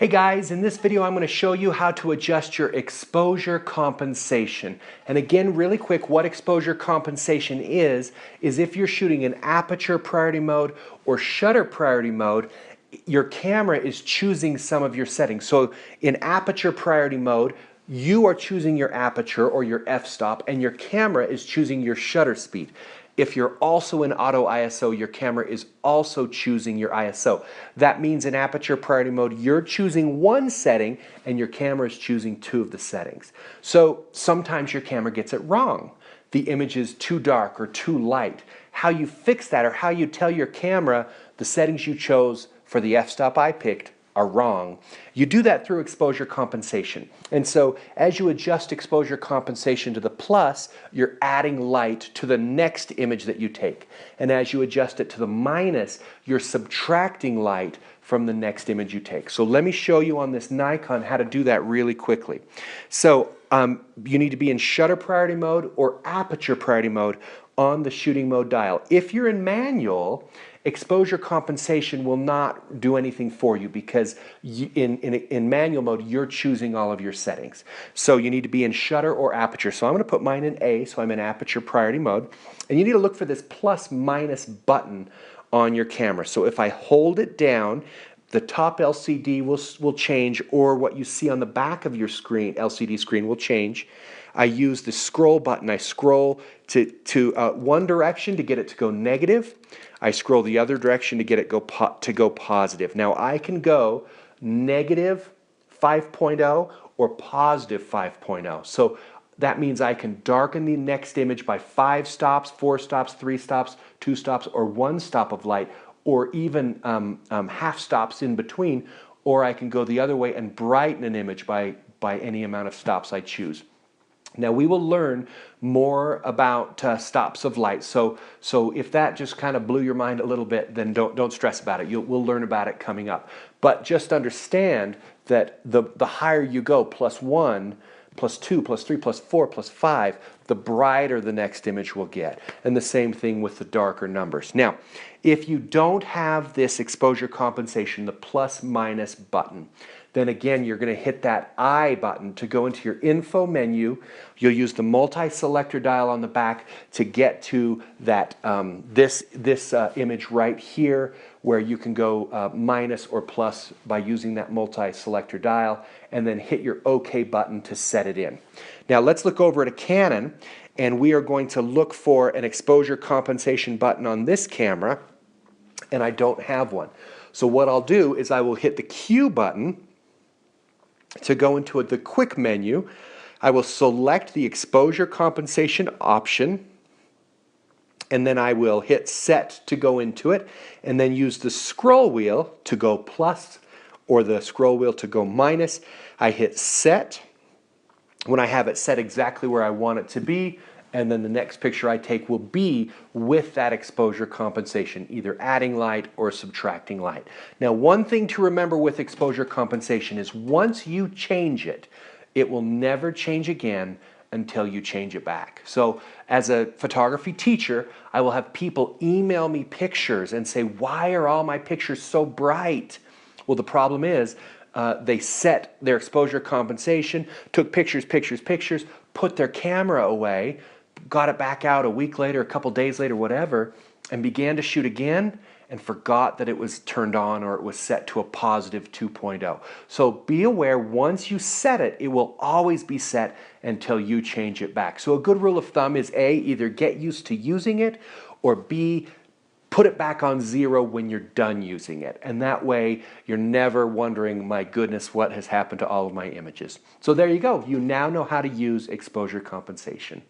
Hey guys, in this video I'm going to show you how to adjust your exposure compensation. And again, really quick, what exposure compensation is if you're shooting in aperture priority mode or shutter priority mode, your camera is choosing some of your settings. So in aperture priority mode, you are choosing your aperture or your f-stop, and your camera is choosing your shutter speed. If you're also in auto ISO, your camera is also choosing your ISO. That means in aperture priority mode, you're choosing one setting and your camera is choosing two of the settings. So sometimes your camera gets it wrong. The image is too dark or too light. How you fix that, or how you tell your camera the settings you chose for the f-stop I picked are wrong, you do that through exposure compensation. And so as you adjust exposure compensation to the plus, you're adding light to the next image that you take. And as you adjust it to the minus, you're subtracting light from the next image you take. So let me show you on this Nikon how to do that really quickly. So you need to be in shutter priority mode or aperture priority mode on the shooting mode dial. If you're in manual, exposure compensation will not do anything for you because in manual mode, you're choosing all of your settings. So you need to be in shutter or aperture. So I'm going to put mine in A, so I'm in aperture priority mode. And you need to look for this plus minus button on your camera. So if I hold it down, the top LCD will change, or what you see on the back of your screen, LCD screen, will change. I use the scroll button. I scroll to one direction to get it to go negative. I scroll the other direction to get it to go positive. Now I can go negative 5.0 or positive 5.0. So that means I can darken the next image by 5 stops, 4 stops, 3 stops, 2 stops, or 1 stop of light, or even half stops in between, or I can go the other way and brighten an image by any amount of stops I choose. Now we will learn more about stops of light. So if that just kind of blew your mind a little bit, then don't stress about it. We'll learn about it coming up. But just understand that the higher you go, +1, +2, +3, +4, +5, the brighter the next image will get. And the same thing with the darker numbers. Now, if you don't have this exposure compensation, the plus minus button, then again, you're going to hit that I button to go into your info menu. You'll use the multi-selector dial on the back to get to that this image right here, where you can go minus or plus by using that multi-selector dial, and then hit your OK button to set it in. Now let's look over at a Canon, and we are going to look for an exposure compensation button on this camera, and I don't have one. So what I'll do is I will hit the Q button to go into the quick menu. I will select the exposure compensation option, and then I will hit set to go into it, and then use the scroll wheel to go plus or the scroll wheel to go minus. I hit set when I have it set exactly where I want it to be, and then the next picture I take will be with that exposure compensation, either adding light or subtracting light. Now, one thing to remember with exposure compensation is once you change it, it will never change again until you change it back. So as a photography teacher, I will have people email me pictures and say, why are all my pictures so bright? Well, the problem is they set their exposure compensation, took pictures, put their camera away, got it back out a week later, a couple days later, whatever, and began to shoot again and forgot that it was turned on or it was set to a positive 2.0. So be aware, once you set it, it will always be set until you change it back. So a good rule of thumb is A, either get used to using it, or B, put it back on 0 when you're done using it. And that way, you're never wondering, my goodness, what has happened to all of my images. So there you go. You now know how to use exposure compensation.